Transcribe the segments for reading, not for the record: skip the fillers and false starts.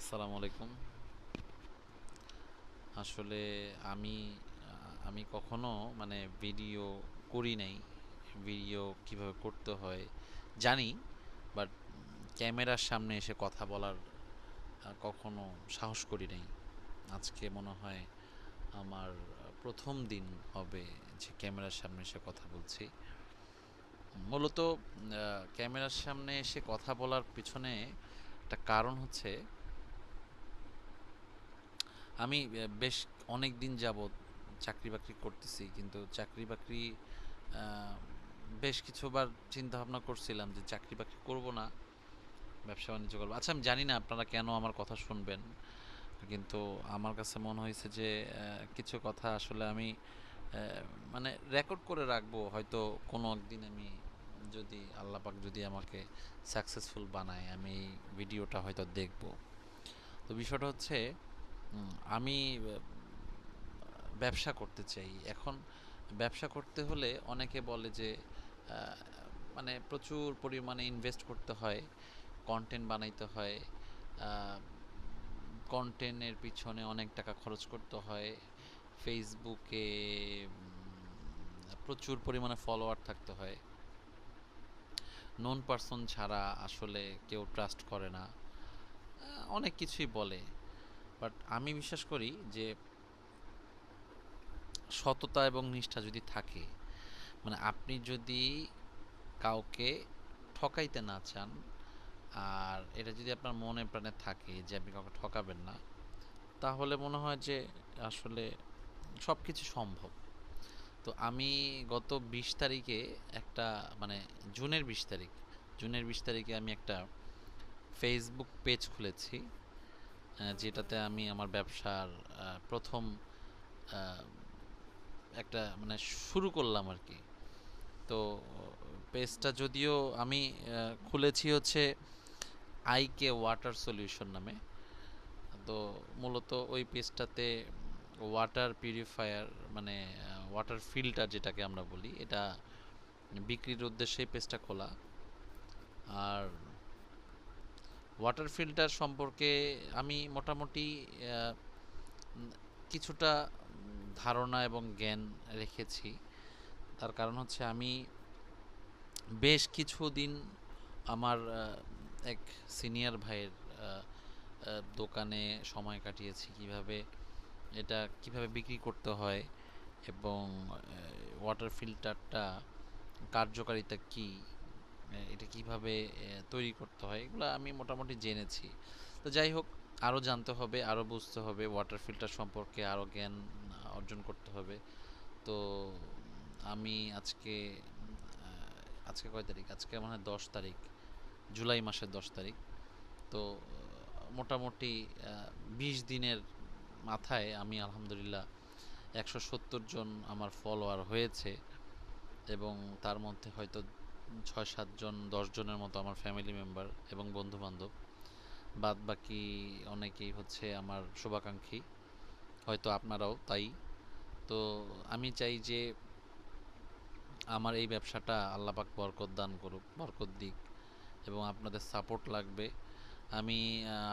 আসসালামু আলাইকুম। আসলে আমি আমি কখনো ভিডিও করি নাই। ভিডিও কিভাবে করতে হয় জানি, বাট ক্যামেরার সামনে এসে কথা বলার কখনো সাহস করি নাই। আজকে মনে হয় আমার প্রথম দিন হবে যে ক্যামেরার সামনে এসে কথা বলছি। মূলত ক্যামেরার সামনে এসে কথা বলার পিছনে একটা কারণ হচ্ছে, আমি বেশ অনেক দিন যাবৎ চাকরি বাকরি করতেছি, কিন্তু চাকরি বাকরি আহ, বেশ কিছুবার চিন্তা ভাবনা করছিলাম যে চাকরি বাকরি করব না, ব্যবসা বাণিজ্য করবো। আচ্ছা, আমি জানি না আপনারা কেন আমার কথা শুনবেন, কিন্তু আমার কাছে মনে হয়েছে যে কিছু কথা আসলে আমি রেকর্ড করে রাখবো। হয়তো কোনো একদিন আমি, যদি আল্লাহ পাক যদি আমাকে সাকসেসফুল বানায়, আমি এই ভিডিওটা হয়তো দেখব। তো বিষয়টা হচ্ছে, আমি ব্যবসা করতে চাই এখন। ব্যবসা করতে হলে অনেকে বলে যে প্রচুর পরিমাণে ইনভেস্ট করতে হয়, কন্টেন্ট বানাইতে হয়, কন্টেন্টের পিছনে অনেক টাকা খরচ করতে হয়, ফেসবুকে প্রচুর পরিমাণে ফলোয়ার থাকতে হয়, নন পার্সন ছাড়া আসলে কেউ ট্রাস্ট করে না, অনেক কিছুই বলে। বাট আমি বিশ্বাস করি যে সততা এবং নিষ্ঠা যদি থাকে, আপনি যদি কাউকে ঠকাইতে না চান, আর এটা যদি আপনার মনে প্রাণে থাকে যে আপনি কাউকে ঠকাবেন না, তাহলে মনে হয় যে আসলে সব কিছু সম্ভব। তো আমি গত 20 তারিখে একটা, মানে জুনের 20 তারিখে আমি একটা ফেসবুক পেজ খুলেছি, যেটাতে আমি আমার ব্যবসার প্রথম আহ, একটা শুরু করলাম আর কি। তো পেজটা যদিও আমি খুলেছি হচ্ছে আইকে ওয়াটার সলিউশন নামে। তো মূলত ওই পেজটাতে ওয়াটার পিউরিফায়ার, ওয়াটার ফিল্টার যেটাকে আমরা বলি, এটা বিক্রির উদ্দেশ্যে এই পেজটা খোলা। আর ওয়াটার ফিল্টার সম্পর্কে আমি মোটামুটি আহ, কিছুটা ধারণা এবং জ্ঞান রেখেছি। তার কারণ হচ্ছে, আমি বেশ কিছুদিন আমার এক সিনিয়র ভাইয়ের দোকানে সময় কাটিয়েছি, কিভাবে বিক্রি করতে হয় এবং ওয়াটার ফিল্টারটা কার্যকারিতা কি, এটা কিভাবে তৈরি করতে হয়, এগুলো আমি মোটামুটি জেনেছি। তো যাই হোক, আরও জানতে হবে, আরও বুঝতে হবে, ওয়াটার ফিল্টার সম্পর্কে আরও জ্ঞান অর্জন করতে হবে। তো আমি আজকে কয় তারিখ, আজকে মনে হয় 10 তারিখ, জুলাই মাসের 10 তারিখ। তো মোটামুটি 20 দিনের মাথায় আমি আলহামদুলিল্লাহ 170 জন আমার ফলোয়ার হয়েছে, এবং তার মধ্যে হয়তো 6-7 জন 10 জনের মতো আমার ফ্যামিলি মেম্বার এবং বন্ধু বান্ধব। বাদ বাকি অনেকেই হচ্ছে আমার শুভাকাঙ্ক্ষী, হয়তো আপনারাও তাই। তো আমি চাই যে আমার এই ব্যবসাটা আল্লাহ পাক বরকত দান করুক, বরকত দিক, এবং আপনাদের সাপোর্ট লাগবে। আমি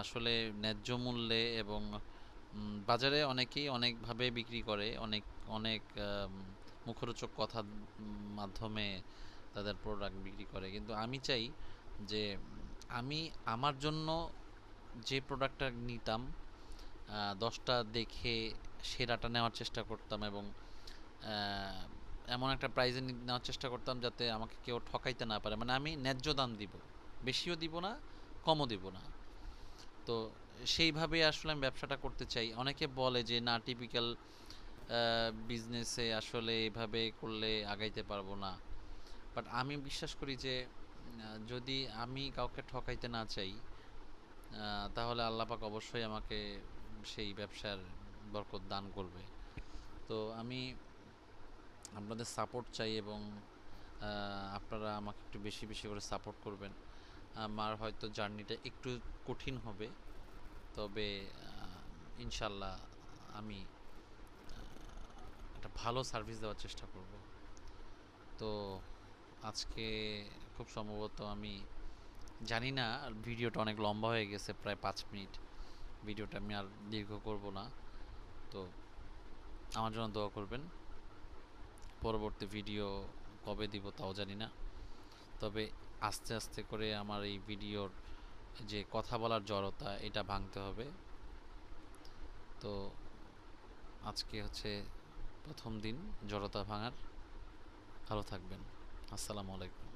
আসলে ন্যায্য মূল্যে এবং বাজারে অনেকেই অনেকভাবে বিক্রি করে, অনেক অনেক মুখরোচক কথার মাধ্যমে তাদের প্রোডাক্ট বিক্রি করে, কিন্তু আমি চাই যে আমি আমার জন্য যে প্রোডাক্টটা নিতাম, 10টা দেখে সেরাটা নেওয়ার চেষ্টা করতাম, এবং আহ, এমন একটা প্রাইজে নেওয়ার চেষ্টা করতাম যাতে আমাকে কেউ ঠকাইতে না পারে। আমি ন্যায্য দাম দিব, বেশিও দিব না, কমও দিব না। তো সেইভাবে আসলে আমি ব্যবসাটা করতে চাই। অনেকে বলে যে না, টিপিক্যাল বিজনেসে আসলে এভাবে করলে আগাইতে পারবো না। বাট আমি বিশ্বাস করি যে যদি আমি কাউকে ঠকাইতে না চাই, তাহলে আল্লাহ পাক অবশ্যই আমাকে সেই ব্যবসার বরকত দান করবে। তো আমি আপনাদের সাপোর্ট চাই, এবং আপনারা আমাকে একটু বেশি বেশি করে সাপোর্ট করবেন। আমার হয়তো জার্নিটা একটু কঠিন হবে, তবে ইনশাল্লাহ আমি একটা ভালো সার্ভিস দেওয়ার চেষ্টা করব। তো আজকে খুব সম্ভবত, আমি জানি না, ভিডিওটা অনেক লম্বা হয়ে গেছে, প্রায় 5 মিনিট। ভিডিওটা আমি আর দীর্ঘ করব না। তো আমার জন্য দোয়া করবেন। পরবর্তী ভিডিও কবে দিব তাও জানি না, তবে আস্তে আস্তে করে আমার এই ভিডিওর যে কথা বলার জড়তা এটা ভাঙতে হবে। তো আজকে হচ্ছে প্রথম দিন জড়তা ভাঙার। ভালো থাকবেন। আসসালামু আলাইকুম।